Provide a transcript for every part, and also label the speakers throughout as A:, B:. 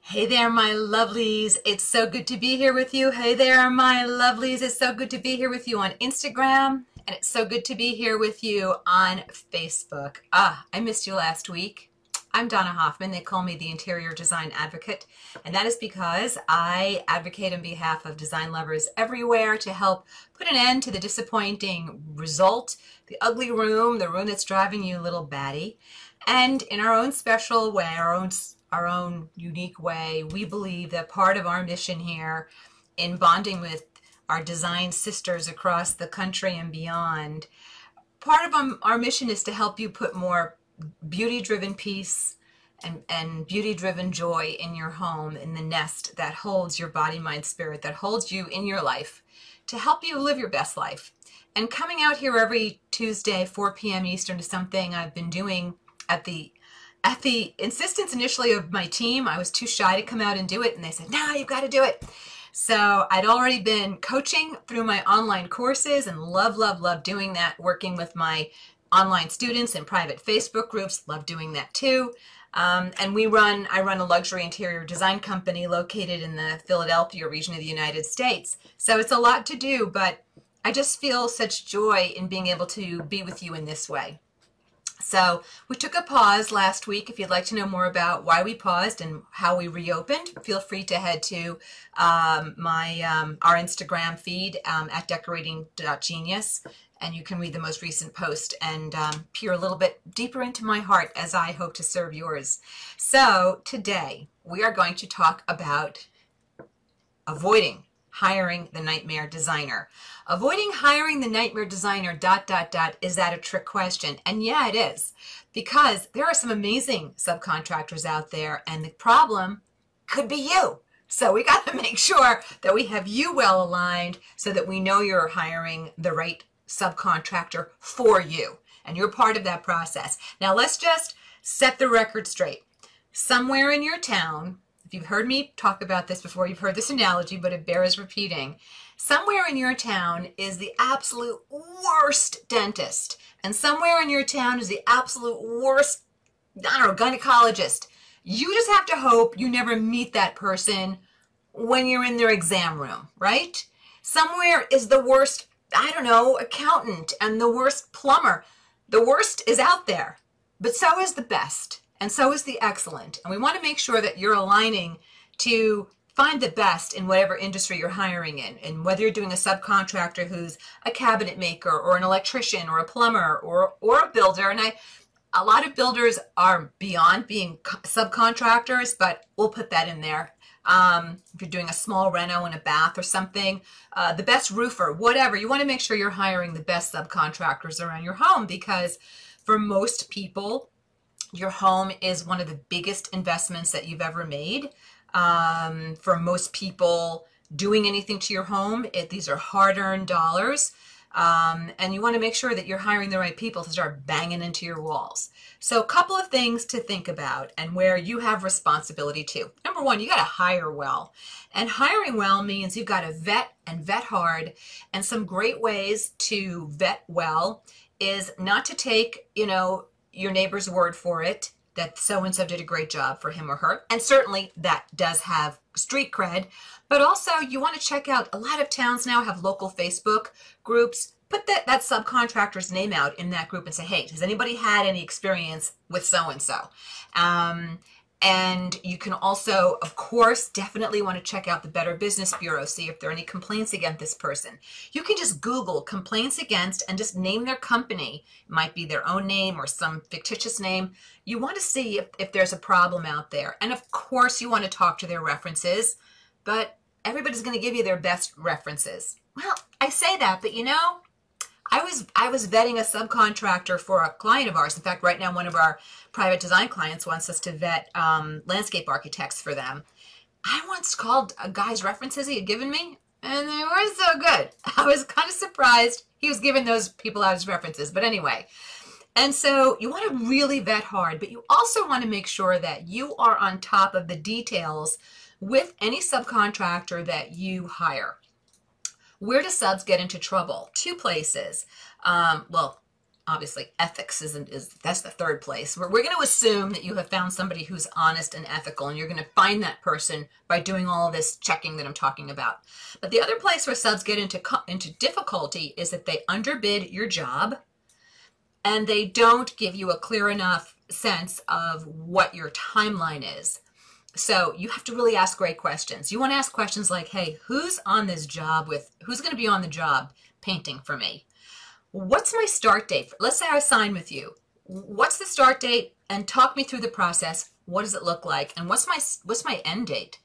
A: Hey there, my lovelies. It's so good to be here with you. Hey there, my lovelies. It's so good to be here with you on Instagram, and it's so good to be here with you on Facebook. I missed you last week. I'm Donna Hoffman. They call me the Interior Design Advocate, and that is because I advocate on behalf of design lovers everywhere to help put an end to the disappointing result, the ugly room, the room that's driving you a little batty. And in our own special way, our own unique way, we believe that part of our mission here in bonding with our design sisters across the country and beyond, part of our mission is to help you put more beauty-driven peace and beauty-driven joy in your home, in the nest that holds your body, mind, spirit, that holds you in your life, to help you live your best life. And coming out here every Tuesday, 4 p.m. Eastern, is something I've been doing at the insistence initially of my team. I was too shy to come out and do it, and they said, no, you've got to do it. So I'd already been coaching through my online courses and love doing that, working with my online students in private Facebook groups, love doing that too. And I run a luxury interior design company located in the Philadelphia region of the United States. So it's a lot to do, but I just feel such joy in being able to be with you in this way. So we took a pause last week. If you'd like to know more about why we paused and how we reopened, feel free to head to our Instagram feed at decorating.genius, and you can read the most recent post and peer a little bit deeper into my heart as I hope to serve yours. So today we are going to talk about avoiding hiring the nightmare designer. Avoiding hiring the nightmare designer, ... Is that a trick question? And yeah, it is, because there are some amazing subcontractors out there, and the problem could be you. So we got to make sure that we have you well aligned so that we know you're hiring the right subcontractor for you, and you're part of that process. Now let's just set the record straight. Somewhere in your town, if you've heard me talk about this before, you've heard this analogy, but it bears repeating. Somewhere in your town is the absolute worst dentist, and somewhere in your town is the absolute worst, I don't know, gynecologist. You just have to hope you never meet that person when you're in their exam room, right? Somewhere is the worst, I don't know, accountant and the worst plumber. The worst is out there, but so is the best. And so is the excellent. And we want to make sure that you're aligning to find the best in whatever industry you're hiring in. And whether you're doing a subcontractor who's a cabinet maker or an electrician or a plumber or a builder. And a lot of builders are beyond being subcontractors, but we'll put that in there. If you're doing a small reno in a bath or something, the best roofer, whatever, you want to make sure you're hiring the best subcontractors around your home, because for most people, your home is one of the biggest investments that you've ever made. For most people, doing anything to your home, these are hard-earned dollars. And you want to make sure that you're hiring the right people to start banging into your walls. So a couple of things to think about and where you have responsibility too. Number one, you got to hire well. And hiring well means you've got to vet and vet hard. And some great ways to vet well is not to take, your neighbor's word for it that so-and-so did a great job for him or her. And certainly that does have street cred, but also you want to check out, a lot of towns now have local Facebook groups. Put that subcontractor's name out in that group and say, hey, has anybody had any experience with so-and-so? And you can also, of course, definitely want to check out the Better Business Bureau, see if there are any complaints against this person. You can just Google complaints against and just name their company. It might be their own name or some fictitious name. You want to see if there's a problem out there. And of course, you want to talk to their references, but everybody's going to give you their best references. Well, I say that, but I was vetting a subcontractor for a client of ours. In fact, right now, one of our private design clients wants us to vet landscape architects for them. I once called a guy's references he had given me, and they weren't so good. I was kind of surprised he was giving those people out as references. But anyway, and so you want to really vet hard, but you also want to make sure that you are on top of the details with any subcontractor that you hire. Where do subs get into trouble? Two places. Well, obviously ethics that's the third place. We're going to assume that you have found somebody who's honest and ethical, and you're going to find that person by doing all of this checking that I'm talking about. But the other place where subs get into difficulty is that they underbid your job, and they don't give you a clear enough sense of what your timeline is. So you have to really ask great questions. You want to ask questions like, hey, who's on this job who's going to be on the job painting for me? What's my start date? Let's say I sign with you. What's the start date? And talk me through the process. What does it look like? And what's my end date?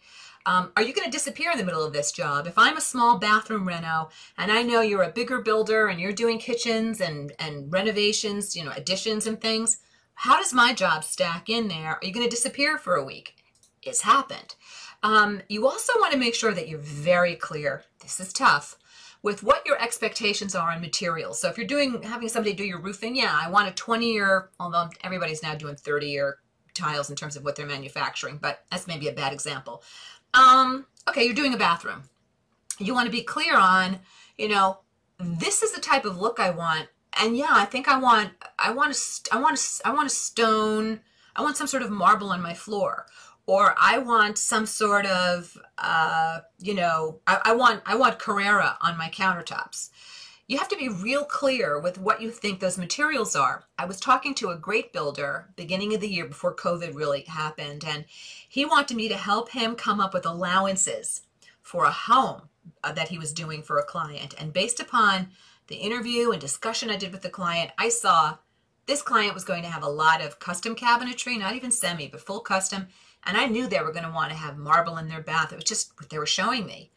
A: Are you going to disappear in the middle of this job? If I'm a small bathroom reno and I know you're a bigger builder and you're doing kitchens and renovations, additions and things, how does my job stack in there? Are you going to disappear for a week? It's happened. You also want to make sure that you're very clear. This is tough. With what your expectations are on materials. So if you're having somebody do your roofing, yeah, I want a 20-year, although everybody's now doing 30-year tiles in terms of what they're manufacturing, but that's maybe a bad example. Okay, you're doing a bathroom. You want to be clear on, this is the type of look I want. And yeah, I think I want a stone, I want some sort of marble on my floor. Or I want some sort of, I want Carrera on my countertops. You have to be real clear with what you think those materials are. I was talking to a great builder beginning of the year before COVID really happened, and he wanted me to help him come up with allowances for a home that he was doing for a client. And based upon the interview and discussion I did with the client, I saw this client was going to have a lot of custom cabinetry, not even semi, but full custom. And I knew they were going to want to have marble in their bath. It was just what they were showing me.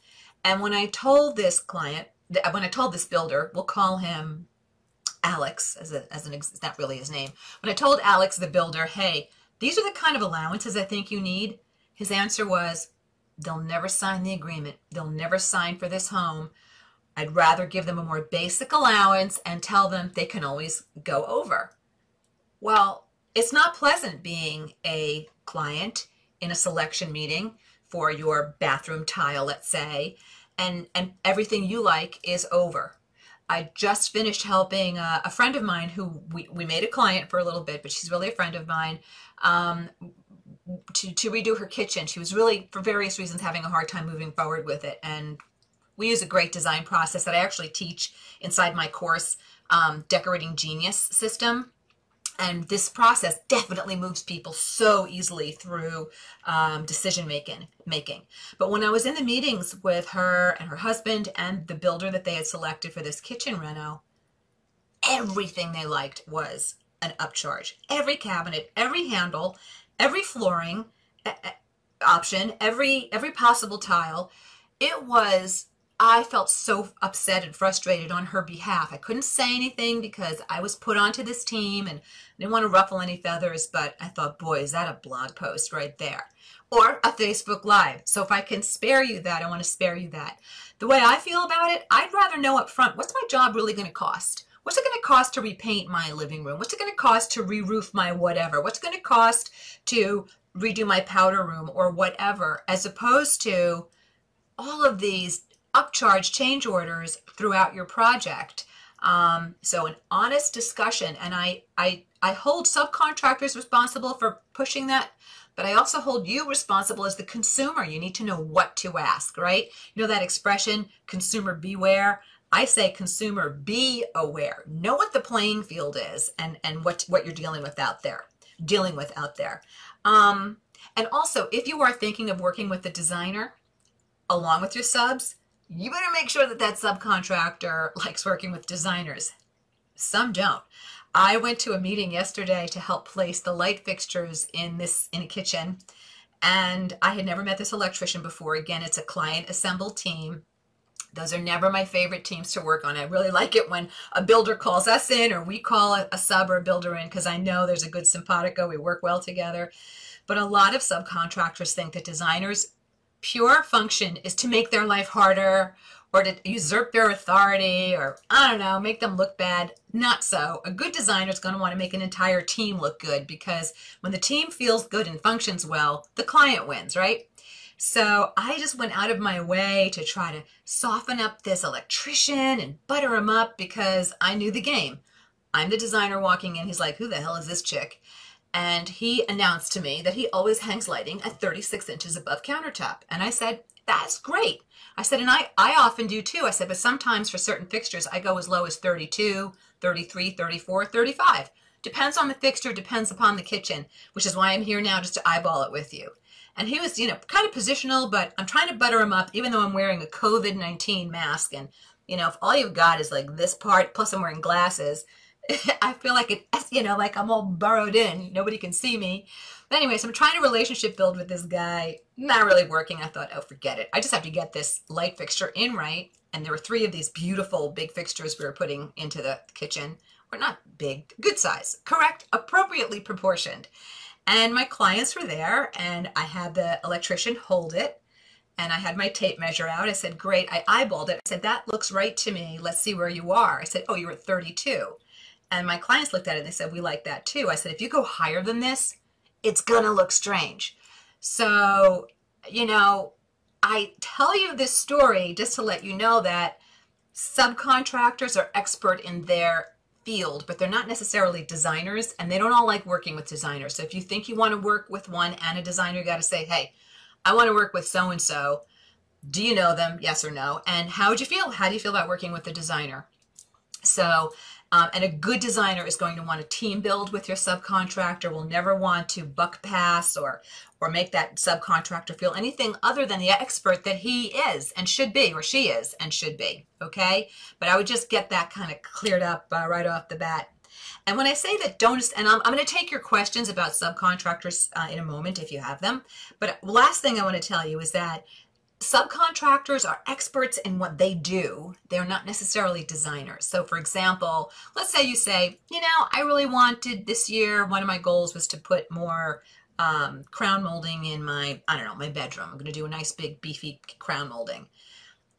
A: And when I told this client, when I told this builder, we'll call him Alex, it's not really his name. When I told Alex, the builder, hey, these are the kind of allowances I think you need, his answer was, they'll never sign the agreement. They'll never sign for this home. I'd rather give them a more basic allowance and tell them they can always go over. Well, it's not pleasant being a client in a selection meeting for your bathroom tile, let's say, and everything you like is over. I just finished helping a friend of mine who we made a client for a little bit, but she's really a friend of mine, to redo her kitchen. She was really, for various reasons, having a hard time moving forward with it. And we use a great design process that I actually teach inside my course, Decorating Genius system. And this process definitely moves people so easily through decision making. But when I was in the meetings with her and her husband and the builder that they had selected for this kitchen reno, everything they liked was an upcharge. Every cabinet, every handle, every flooring option, every possible tile. I felt so upset and frustrated on her behalf. I couldn't say anything because I was put onto this team and I didn't want to ruffle any feathers, but I thought, boy, is that a blog post right there? Or a Facebook Live. So if I can spare you that, I want to spare you that. The way I feel about it, I'd rather know up front, what's my job really going to cost? What's it going to cost to repaint my living room? What's it going to cost to re-roof my whatever? What's it going to cost to redo my powder room or whatever, as opposed to all of these upcharge change orders throughout your project. So an honest discussion, and I hold subcontractors responsible for pushing that, but I also hold you responsible as the consumer. You need to know what to ask, right? You know that expression, consumer beware? I say consumer be aware. Know what the playing field is and what you're dealing with out there. And also, if you are thinking of working with the designer along with your subs, you better make sure that that subcontractor likes working with designers. Some don't. I went to a meeting yesterday to help place the light fixtures in a kitchen, and I had never met this electrician before. Again, it's a client assembled team. Those are never my favorite teams to work on. I really like it when a builder calls us in or we call a sub or a builder in, because I know there's a good simpatico. We work well together. But a lot of subcontractors think that designers' pure function is to make their life harder or to usurp their authority or, I don't know, make them look bad. Not so. A good designer is going to want to make an entire team look good, because when the team feels good and functions well, the client wins, right? So I just went out of my way to try to soften up this electrician and butter him up because I knew the game. I'm the designer walking in. He's like, who the hell is this chick? And he announced to me that he always hangs lighting at 36 inches above countertop. And I said, that's great. I said, and I often do too. I said, but sometimes for certain fixtures, I go as low as 32, 33, 34, 35. Depends on the fixture, depends upon the kitchen, which is why I'm here now just to eyeball it with you. And he was, kind of positional, but I'm trying to butter him up, even though I'm wearing a COVID-19 mask. And, if all you've got is like this part, plus I'm wearing glasses, I feel like it, like I'm all burrowed in. Nobody can see me. But anyway, so I'm trying to relationship build with this guy. Not really working. I thought, oh, forget it. I just have to get this light fixture in right. And there were 3 of these beautiful big fixtures we were putting into the kitchen. Or not big, good size, correct, appropriately proportioned. And my clients were there, and I had the electrician hold it, and I had my tape measure out. I said, great. I eyeballed it. I said, that looks right to me. Let's see where you are. I said, oh, you're at 32. And my clients looked at it and they said, we like that too. I said, if you go higher than this, it's gonna look strange. So, I tell you this story just to let you know that subcontractors are expert in their field, but they're not necessarily designers, and they don't all like working with designers. So if you think you want to work with one and a designer, you got to say, hey, I want to work with so-and-so. Do you know them? Yes or no? And how would you feel? How do you feel about working with a designer? So, and a good designer is going to want to team build with your subcontractor, will never want to buck pass or make that subcontractor feel anything other than the expert that he is and should be, or she is and should be, okay? But I would just get that kind of cleared up right off the bat. And when I say that and I'm going to take your questions about subcontractors in a moment if you have them, but last thing I want to tell you is that subcontractors are experts in what they do. They're not necessarily designers. So for example, let's say you say, I really wanted this year, one of my goals was to put more crown molding in my bedroom. I'm going to do a nice big beefy crown molding.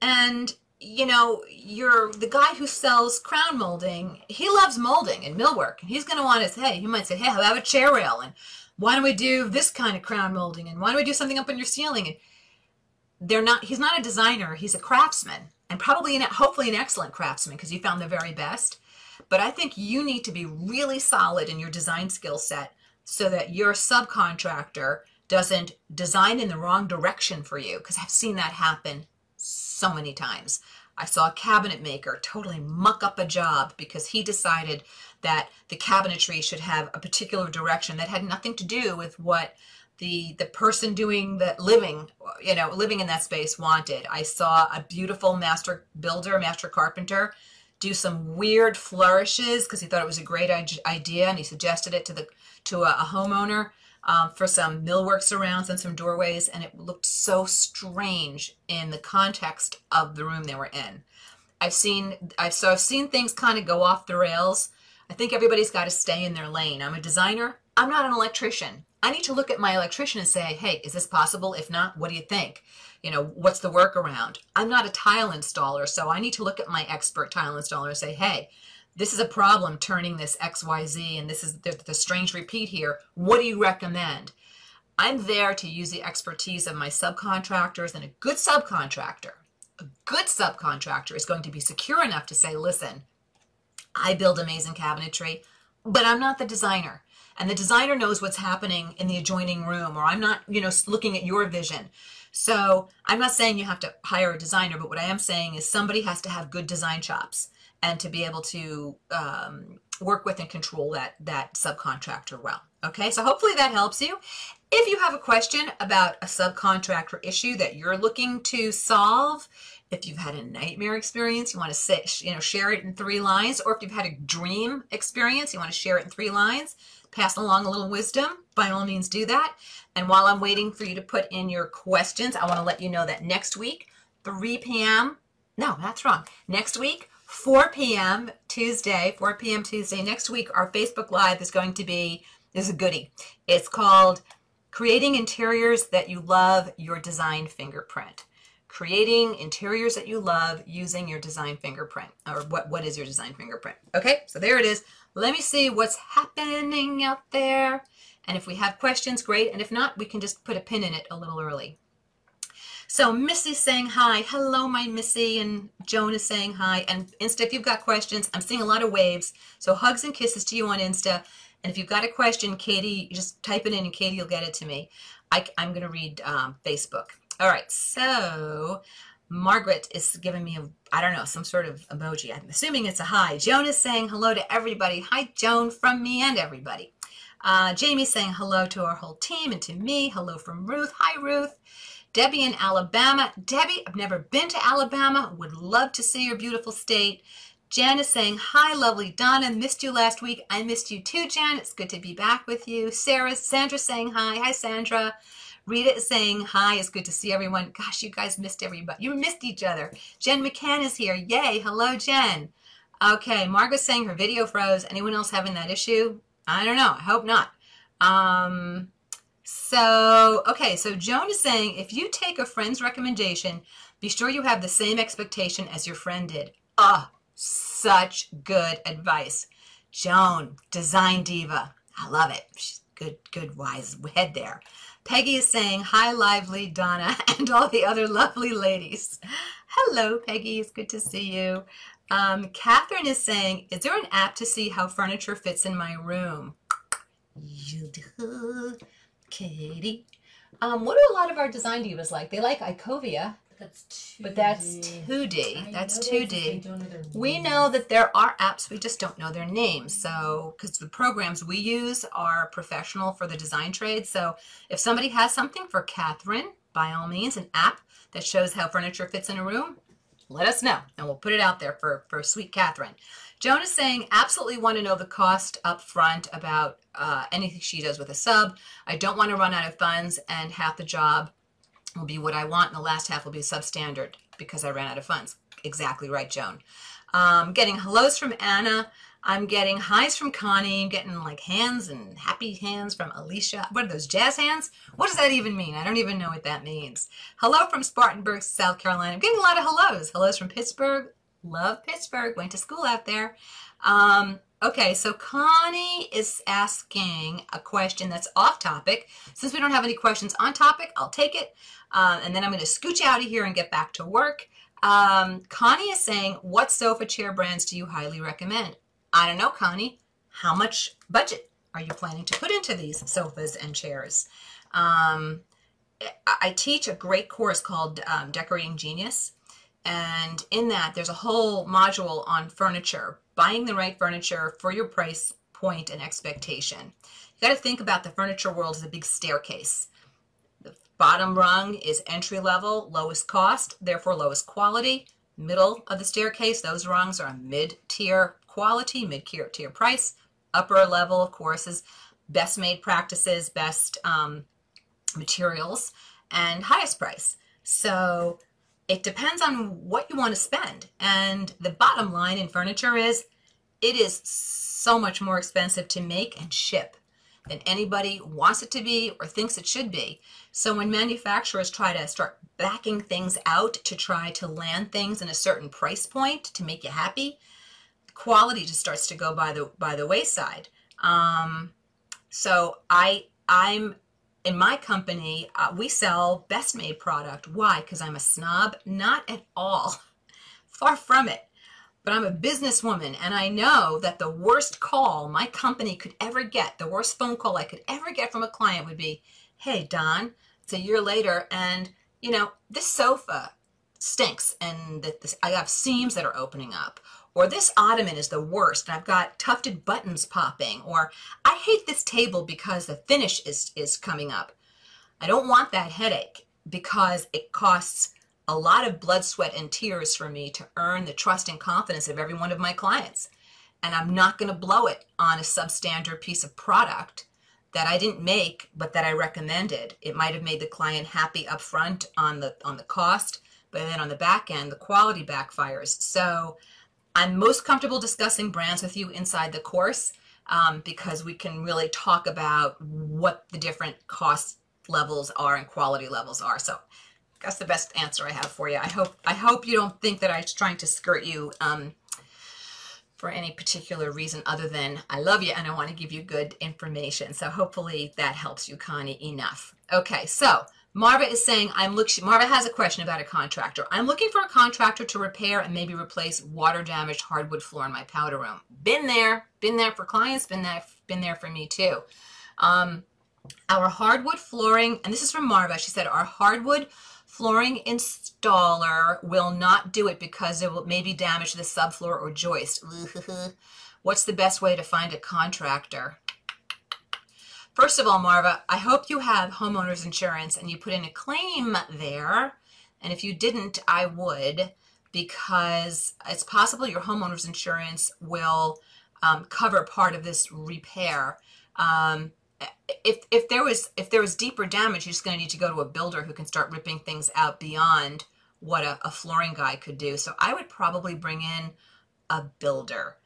A: And you're the guy who sells crown molding. He loves molding and millwork. And he's going to want to say, he might say, hey, how about a chair rail? And why don't we do this kind of crown molding? And why don't we do something up on your ceiling? And he's not a designer, he's a craftsman, and hopefully an excellent craftsman because you found the very best. But I think you need to be really solid in your design skill set so that your subcontractor doesn't design in the wrong direction for you, because I've seen that happen so many times. I saw a cabinet maker totally muck up a job because he decided that the cabinetry should have a particular direction that had nothing to do with what the person doing the living in that space wanted. I saw a beautiful master carpenter do some weird flourishes because he thought it was a great idea, and he suggested it to a homeowner for some millwork surrounds and some doorways, and it looked so strange in the context of the room they were in. I've seen things kind of go off the rails. I think everybody's got to stay in their lane. I'm a designer. I'm not an electrician. I need to look at my electrician and say, hey, is this possible? If not, what do you think? What's the workaround? I'm not a tile installer, so I need to look at my expert tile installer and say, hey, this is a problem turning this XYZ, and this is the strange repeat here. What do you recommend? I'm there to use the expertise of my subcontractors, and a good subcontractor is going to be secure enough to say, listen, I build amazing cabinetry, but I'm not the designer. And the designer knows what's happening in the adjoining room, or I'm not, looking at your vision. So I'm not saying you have to hire a designer, but what I am saying is somebody has to have good design chops and to be able to work with and control that subcontractor well. Okay, so hopefully that helps you. If you have a question about a subcontractor issue that you're looking to solve, if you've had a nightmare experience, you want to say, share it in 3 lines, or if you've had a dream experience, you want to share it in 3 lines, pass along a little wisdom, by all means do that. And while I'm waiting for you to put in your questions, I want to let you know that next week, 3 p.m., no, that's wrong. Next week, 4 p.m. Tuesday, next week, our Facebook Live is going to be, this is a goodie. It's called Creating Interiors That You Love, Your Design Fingerprint. Creating interiors that you love using your design fingerprint, or what is your design fingerprint? Okay, so there it is. Let me see what's happening out there. And if we have questions, great. And if not, we can just put a pin in it a little early. So Missy's saying hi. Hello, my Missy. And Joan is saying hi. And Insta, if you've got questions, I'm seeing a lot of waves. So hugs and kisses to you on Insta. And if you've got a question, Katie, just type it in and Katie will get it to me. I'm going to read Facebook. All right. So Margaret is giving me I don't know, some sort of emoji. I'm assuming it's a hi. Joan is saying hello to everybody. Hi, Joan, from me and everybody. Jamie's saying hello to our whole team and to me. Hello from Ruth. Hi, Ruth. Debbie in Alabama. Debbie, I've never been to Alabama. Would love to see your beautiful state. Jan is saying, hi, lovely Donna. Missed you last week. I missed you too, Jan. It's good to be back with you. Sandra saying hi. Hi, Sandra. Rita is saying hi. It's good to see everyone. Gosh, you guys missed everybody. You missed each other. Jen McCann is here. Yay. Hello, Jen. Okay, Margaret's saying her video froze. Anyone else having that issue? I don't know. I hope not. So Joan is saying, if you take a friend's recommendation, be sure you have the same expectation as your friend did. Such good advice. Joan, design diva. I love it. She's good, wise head there. Peggy is saying, hi, lively Donna and all the other lovely ladies. Hello, Peggy. It's good to see you. Catherine is saying, is there an app to see how furniture fits in my room? You do, Katie. What do a lot of our design divas like? They like Icovia.
B: That's 2D.
A: But that's 2D. That's 2D. We know that there are apps, we just don't know their names. So, because the programs we use are professional for the design trade. So, if somebody has something for Catherine, by all means, an app that shows how furniture fits in a room, let us know, and we'll put it out there for sweet Catherine. Joan is saying, absolutely want to know the cost up front about anything she does with a sub. I don't want to run out of funds, and half the job will be what I want, and the last half will be substandard because I ran out of funds. Exactly right, Joan. Getting hellos from Anna. I'm getting highs from Connie. I'm getting like hands and happy hands from Alicia. What are those, jazz hands? What does that even mean? I don't even know what that means. Hello from Spartanburg, South Carolina. I'm getting a lot of hellos. Hellos from Pittsburgh. Love Pittsburgh. Went to school out there. Okay, so Connie is asking a question that's off topic. Since we don't have any questions on topic, I'll take it. And then I'm going to scooch out of here and get back to work. Connie is saying, what sofa chair brands do you highly recommend? I don't know, Connie. How much budget are you planning to put into these sofas and chairs? I teach a great course called Decorating Genius. And in that, there's a whole module on furniture, buying the right furniture for your price point and expectation. You got to think about the furniture world as a big staircase. The bottom rung is entry level, lowest cost, therefore lowest quality. Middle of the staircase, those rungs are mid-tier quality, mid-tier price. Upper level, of course, is best made practices, best materials, and highest price. So it depends on what you want to spend. And the bottom line in furniture is it is so much more expensive to make and ship than anybody wants it to be or thinks it should be. So when manufacturers try to start backing things out to try to land things in a certain price point to make you happy, quality just starts to go by the wayside. So I'm in my company, we sell best made product. Why? Because I'm a snob? Not at all. Far from it. But I'm a businesswoman, and I know that the worst call my company could ever get, the worst phone call I could ever get from a client would be, hey, Don, it's a year later, and, you know, this sofa stinks, and I have seams that are opening up. Or this ottoman is the worst, and I've got tufted buttons popping. Or I hate this table because the finish is coming up. I don't want that headache because it costs a lot of blood, sweat, and tears for me to earn the trust and confidence of every one of my clients. And I'm not going to blow it on a substandard piece of product that I didn't make, but that I recommended. It might have made the client happy up front on the cost, but then on the back end, the quality backfires. So I'm most comfortable discussing brands with you inside the course because we can really talk about what the different cost levels are and quality levels are. So that's the best answer I have for you. I hope you don't think that I was trying to skirt you for any particular reason other than I love you and I want to give you good information. So hopefully that helps you, Connie, enough. Okay, so Marva is saying, Marva has a question about a contractor. I'm looking for a contractor to repair and maybe replace water-damaged hardwood floor in my powder room. Been there for clients, been there for me too. Our hardwood flooring, and this is from Marva, she said, our hardwood flooring installer will not do it because it will maybe damage the subfloor or joist. What's the best way to find a contractor? First of all, Marva, I hope you have homeowners insurance and you put in a claim there. And if you didn't, I would, because it's possible your homeowners insurance will cover part of this repair. If there was deeper damage, you're just going to need to go to a builder who can start ripping things out beyond what a flooring guy could do. So I would probably bring in a builder.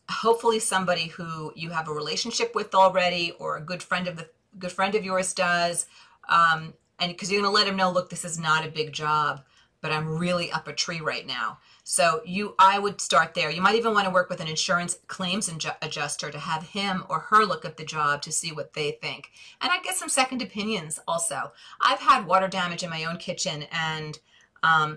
A: Hopefully somebody who you have a relationship with already, or a good friend of yours does, and because you're going to let him know, look, this is not a big job, but I'm really up a tree right now. So I would start there. You might even want to work with an insurance claims adjuster to have him or her look at the job to see what they think. And I'd get some second opinions also. I've had water damage in my own kitchen, and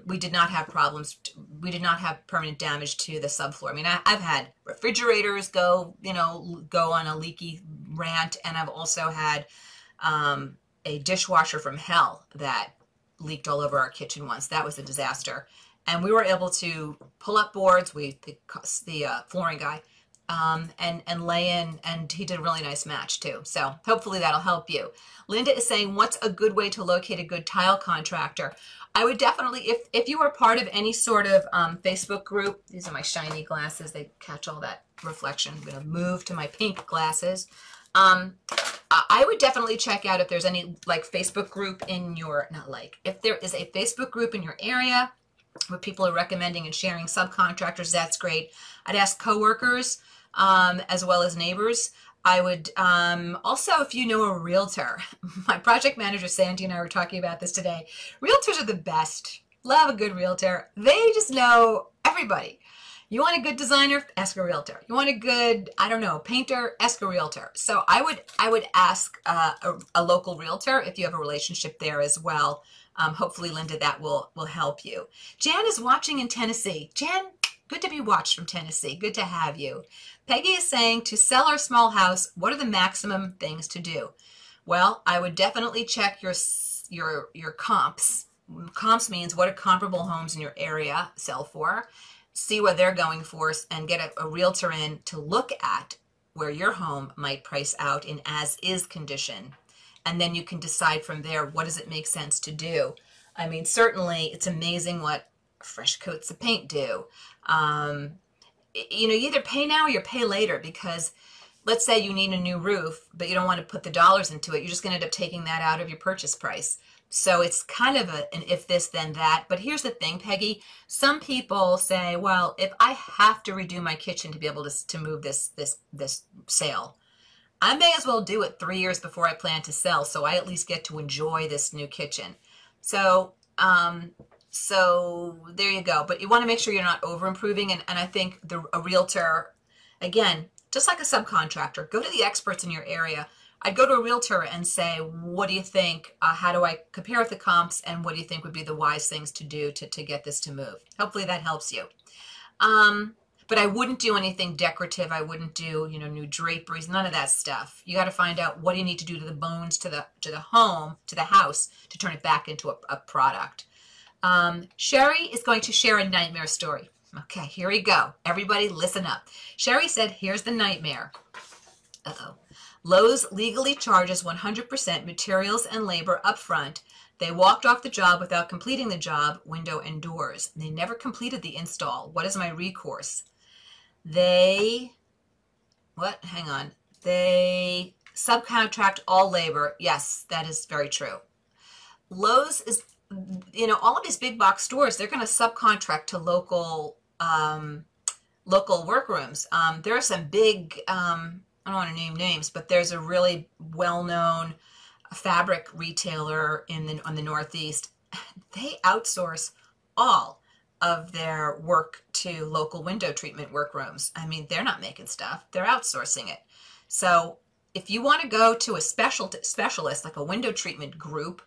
A: we did not have problems. We did not have permanent damage to the subfloor. I mean, I've had refrigerators go on a leaky rant, and I've also had a dishwasher from hell that leaked all over our kitchen once. That was a disaster. And we were able to pull up boards, the flooring guy, and lay in, and he did a really nice match too. So hopefully that'll help you. Linda is saying, what's a good way to locate a good tile contractor? I would definitely, if you are part of any sort of Facebook group, these are my shiny glasses, they catch all that reflection. I'm going to move to my pink glasses. I would definitely check out if there's any Facebook group in your, if there is a Facebook group in your area where people are recommending and sharing subcontractors, that's great. I'd ask coworkers as well as neighbors. I would also, if you know a realtor, my project manager Sandy and I were talking about this today. Realtors are the best. Love a good realtor. They just know everybody. You want a good designer? Ask a realtor. You want a good, I don't know, painter? Ask a realtor. So I would ask a local realtor if you have a relationship there as well. Hopefully, Linda, that will help you. Jan is watching in Tennessee. Jan, good to be watched from Tennessee. Good to have you. Peggy is saying, to sell our small house, what are the maximum things to do? Well, I would definitely check your comps. Comps means what are comparable homes in your area sell for. See what they're going for, and get a realtor in to look at where your home might price out in as-is condition. And then you can decide from there, what does it make sense to do? I mean, certainly it's amazing what fresh coats of paint do. You either pay now or you pay later, because let's say you need a new roof, but you don't want to put the dollars into it. You're just going to end up taking that out of your purchase price. So it's kind of an if this, then that. But here's the thing, Peggy. Some people say, well, if I have to redo my kitchen to be able to move this sale, I may as well do it 3 years before I plan to sell, so I at least get to enjoy this new kitchen. So so there you go. But you want to make sure you're not over improving. And I think a realtor, again, just like a subcontractor, go to the experts in your area. I'd go to a realtor and say, what do you think? How do I compare with the comps? And what do you think would be the wise things to do to get this to move? Hopefully that helps you. But I wouldn't do anything decorative. I wouldn't do, new draperies, none of that stuff. You got to find out what do you need to do to the bones, to the home, to the house, to turn it back into a product. Sherry is going to share a nightmare story. Okay, here we go. Everybody listen up. Sherry said, here's the nightmare. Uh-oh. Lowe's legally charges 100% materials and labor up front. They walked off the job without completing the job, window and doors. They never completed the install. What is my recourse? They subcontract all labor. Yes, that is very true. Lowe's is, all of these big box stores, they're going to subcontract to local workrooms. There are some big, I don't want to name names, but there's a really well-known fabric retailer on the Northeast. They outsource all of their work to local window treatment workrooms. I mean, they're not making stuff, they're outsourcing it. So if you want to go to a specialist like a window treatment group,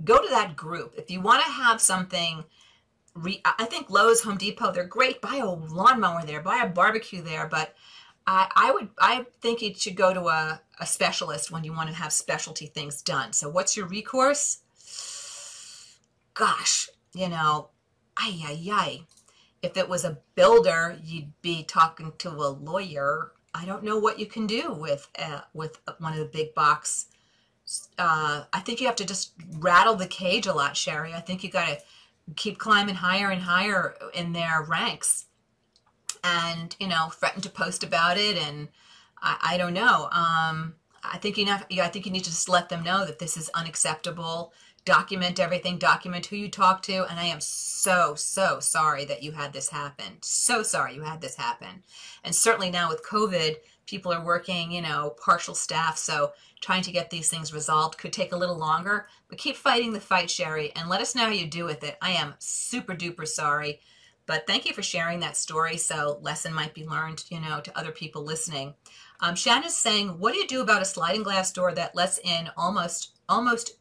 A: go to that group. If you want to have something, I think Lowe's, Home Depot, they're great. Buy a lawnmower there, buy a barbecue there, but I think you should go to a specialist when you want to have specialty things done. So what's your recourse? Gosh, you know, if it was a builder, you'd be talking to a lawyer. I don't know what you can do with one of the big box. I think you have to just rattle the cage a lot, Sherry. I think you got to keep climbing higher and higher in their ranks, and threaten to post about it. And I don't know. I think you need to just let them know that this is unacceptable. Document everything. Document who you talk to. And I am so sorry that you had this happen. So sorry you had this happen. And certainly now with COVID, people are working, partial staff. So trying to get these things resolved could take a little longer. But keep fighting the fight, Sherry, and let us know how you do with it. I am super duper sorry. But thank you for sharing that story. So lesson might be learned, to other people listening. Shannon's saying, what do you do about a sliding glass door that lets in almost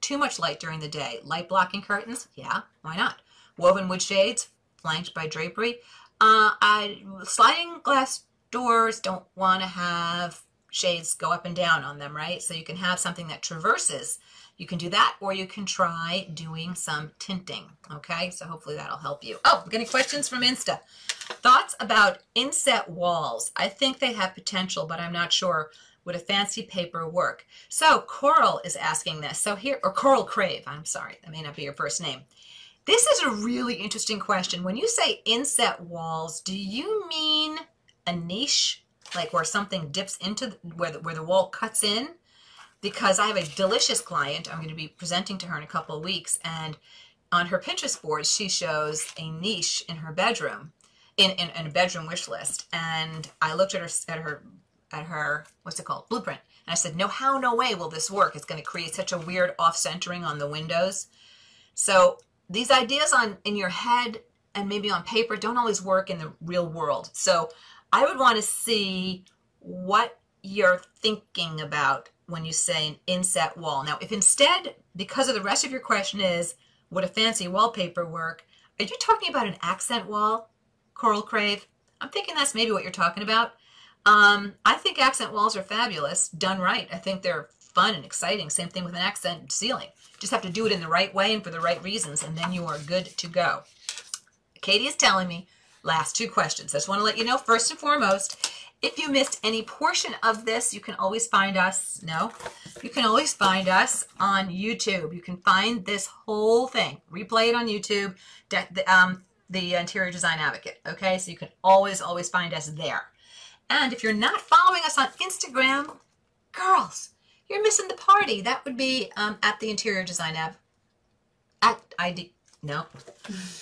A: too much light during the day? Light blocking curtains? Yeah, why not? Woven wood shades flanked by drapery. Sliding glass doors don't want to have shades go up and down on them, right? So you can have something that traverses. You can do that, or you can try doing some tinting, okay? So hopefully that'll help you. Oh, we're getting questions from Insta. Thoughts about inset walls? I think they have potential, but I'm not sure. Would a fancy paper work? So Coral is asking this. So here, or Coral Crave, I'm sorry, that may not be your first name. This is a really interesting question. When you say inset walls, do you mean a niche, like where something dips into, where the wall cuts in? Because I have a delicious client I'm going to be presenting to her in a couple of weeks, and on her Pinterest board, she shows a niche in her bedroom, in a bedroom wish list. And I looked at her what's it called, blueprint, and I said, no way will this work. It's going to create such a weird off-centering on the windows. So these ideas in your head and maybe on paper don't always work in the real world. So I would want to see what you're thinking about when you say an inset wall. Now, if instead, because of the rest of your question is, would a fancy wallpaper work? Are you talking about an accent wall, Coral Crave? I'm thinking that's maybe what you're talking about. I think accent walls are fabulous, done right. I think they're fun and exciting. Same thing with an accent ceiling. Just have to do it in the right way and for the right reasons, and then you are good to go. Katie is telling me, last two questions. I just want to let you know, first and foremost, if you missed any portion of this, you can always find us, you can always find us on YouTube. You can find this whole thing, replay it on YouTube, the Interior Design Advocate, okay? So you can always find us there. And if you're not following us on Instagram, girls, you're missing the party. That would be at the Interior Design No,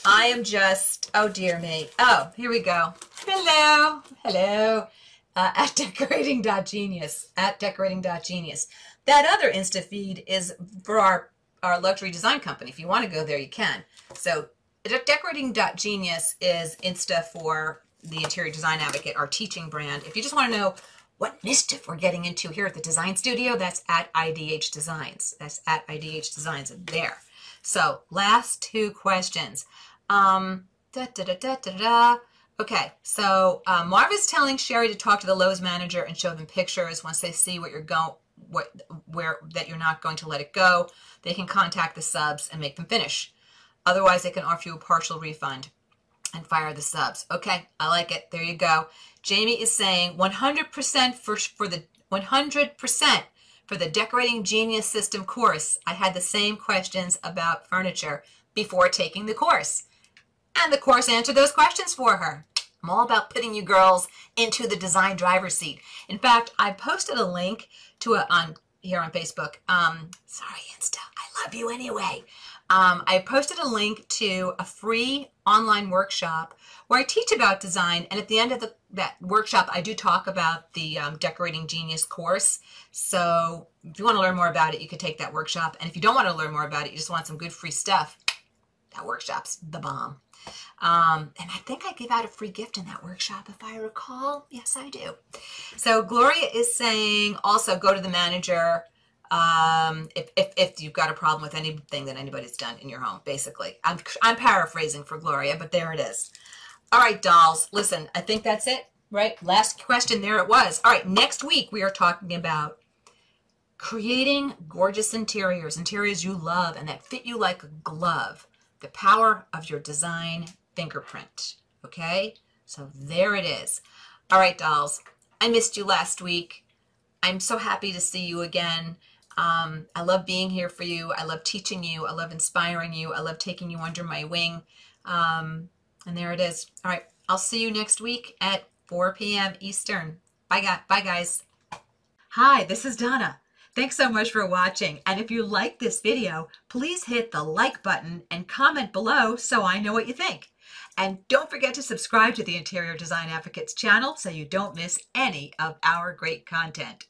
A: I am just, oh dear me. Oh, here we go. Hello. At decorating.genius, That other Insta feed is for our luxury design company. If you want to go there, you can. So decorating.genius is Insta for the Interior Design Advocate, our teaching brand. If you just want to know what mischief we're getting into here at the design studio, that's at IDH Designs. That's at IDH Designs there. So last two questions. Okay, so Marv is telling Sherry to talk to the Lowe's manager and show them pictures. Once they see that you're not going to let it go, they can contact the subs and make them finish. Otherwise, they can offer you a partial refund and fire the subs. Okay, I like it. There you go. Jamie is saying 100% for the 100% for the Decorating Genius System course. I had the same questions about furniture before taking the course, and the course answered those questions for her. I'm all about putting you girls into the design driver's seat. In fact, I posted a link to here on Facebook. Sorry, Insta, I love you anyway. I posted a link to a free online workshop where I teach about design, and at the end of that workshop, I do talk about the Decorating Genius course. So if you want to learn more about it, you could take that workshop. And if you don't want to learn more about it, you just want some good free stuff, that workshop's the bomb. And I think I give out a free gift in that workshop, if I recall. Yes, I do. So Gloria is saying also go to the manager if you've got a problem with anything that anybody's done in your home, basically. I'm paraphrasing for Gloria, but there it is. All right, dolls, listen, I think that's it, right? Last question, there it was. All right, next week we are talking about creating gorgeous interiors, interiors you love and that fit you like a glove. The power of your design fingerprint, okay? So there it is. All right, dolls, I missed you last week. I'm so happy to see you again. I love being here for you. I love teaching you. I love inspiring you. I love taking you under my wing. And there it is. All right, I'll see you next week at 4 p.m. Eastern. Bye, guys. Hi, this is Donna. Thanks so much for watching. And if you like this video, please hit the like button and comment below so I know what you think. And don't forget to subscribe to the Interior Design Advocates channel so you don't miss any of our great content.